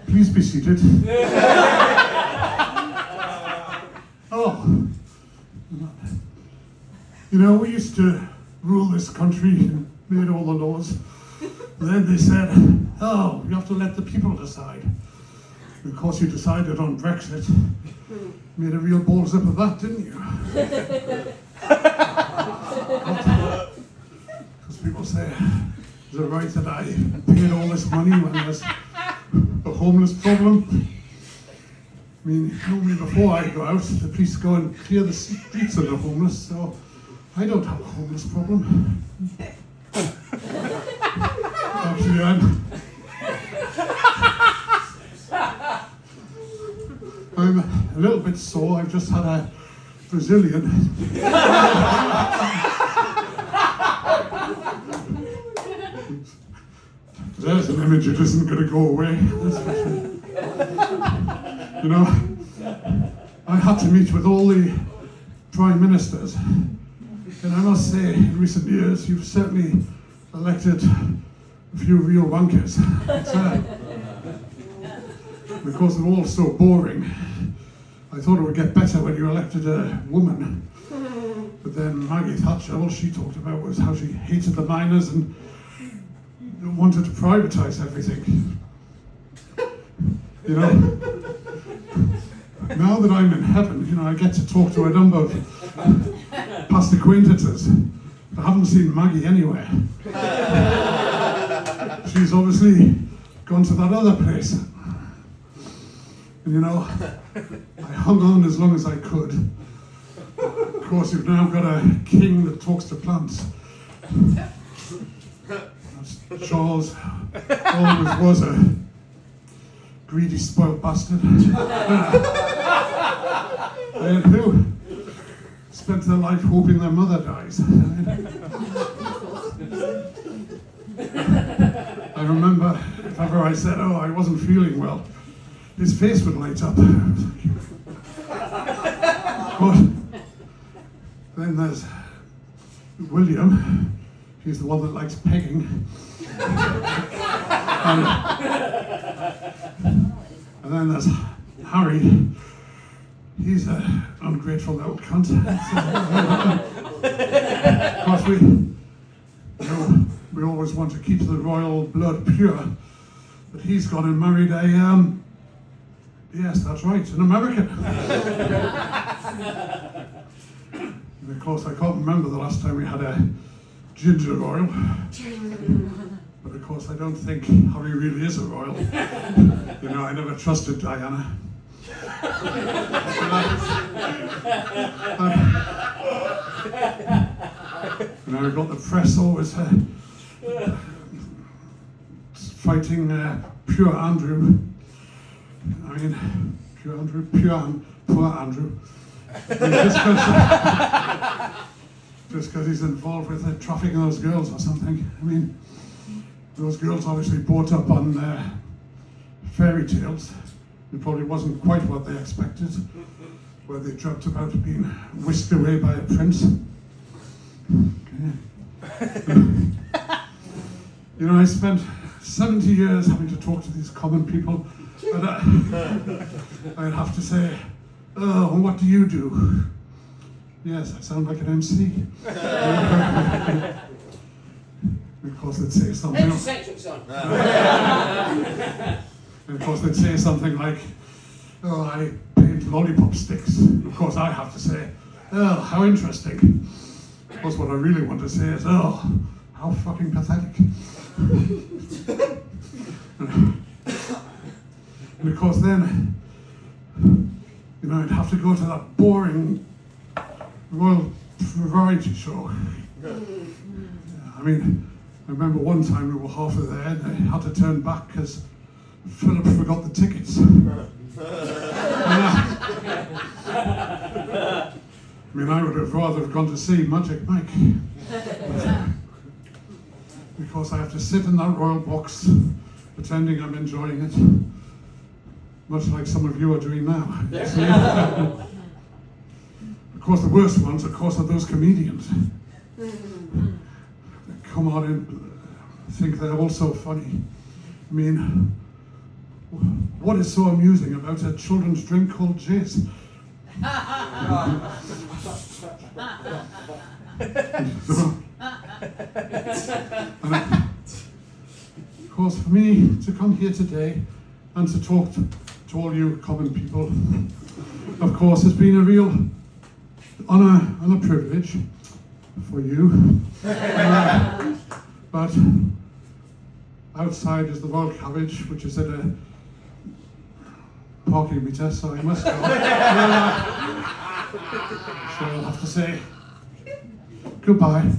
Please be seated. Oh, you know, we used to rule this country and made all the laws. And then they said, oh, you have to let the people decide. And of course you decided on Brexit. Made a real balls up of that, didn't you? Because people say, is it right that I paid all this money when there's a homeless problem? I mean, normally before I go out, the police go and clear the streets of the homeless, so I don't have a homeless problem. Actually, I'm a little bit sore. I've just had a Brazilian. There's an image that isn't going to go away. That's for sure. You know, I had to meet with all the prime ministers, and I must say, in recent years, you've certainly elected a few real wankers. Because they're all so boring. I thought it would get better when you elected a woman. But then Maggie Thatcher, all she talked about was how she hated the miners and wanted to privatise everything. You know, now that I'm in heaven, you know, I get to talk to a number of past acquaintances. I haven't seen Maggie anywhere. She's obviously gone to that other place. And you know, I hung on as long as I could. Of course, you've now got a king that talks to plants. Charles always was a greedy, spoiled bastard. And who spent their life hoping their mother dies. I remember if ever I said, oh, I wasn't feeling well, his face would light up. But then there's William. He's the one that likes pegging. And then there's Harry. He's an ungrateful little cunt. Of course, we always want to keep the royal blood pure, but he's gone and married a, yes, that's right, an American. And of course, I can't remember the last time we had a ginger royal. But of course, I don't think Harry really is a royal. You know, I never trusted Diana. You know, we've got the press always fighting pure Andrew. I mean, pure Andrew, poor Andrew. I mean, just because he's involved with trafficking those girls or something. I mean, those girls obviously brought up on fairy tales. It probably wasn't quite what they expected, where they dreamt about being whisked away by a prince. Okay. You know, I spent 70 years having to talk to these common people, and I'd have to say, oh, what do you do? Yes, I sound like an MC. Of course, they'd say something else. And of course, they'd say something like, oh, I paint lollipop sticks. Of course, I have to say, oh, how interesting. Of course, what I really want to say is, oh, how fucking pathetic. And of course, then, you know, I'd have to go to that boring royal variety show. I mean, I remember one time we were half of there and I had to turn back because Philip forgot the tickets. I mean, I would have rather gone to see Magic Mike. Because I have to sit in that royal box pretending I'm enjoying it. Much like some of you are doing now. Of course, the worst ones, of course, are those comedians. They come on in think they're also funny. I mean, what is so amusing about a children's drink called jizz? And of course, for me to come here today and to talk to all you common people, of course, has been a real honour and a privilege for you. But outside is the Royal Carriage, which is at a parking meter, so I must go. So I'll have to say goodbye.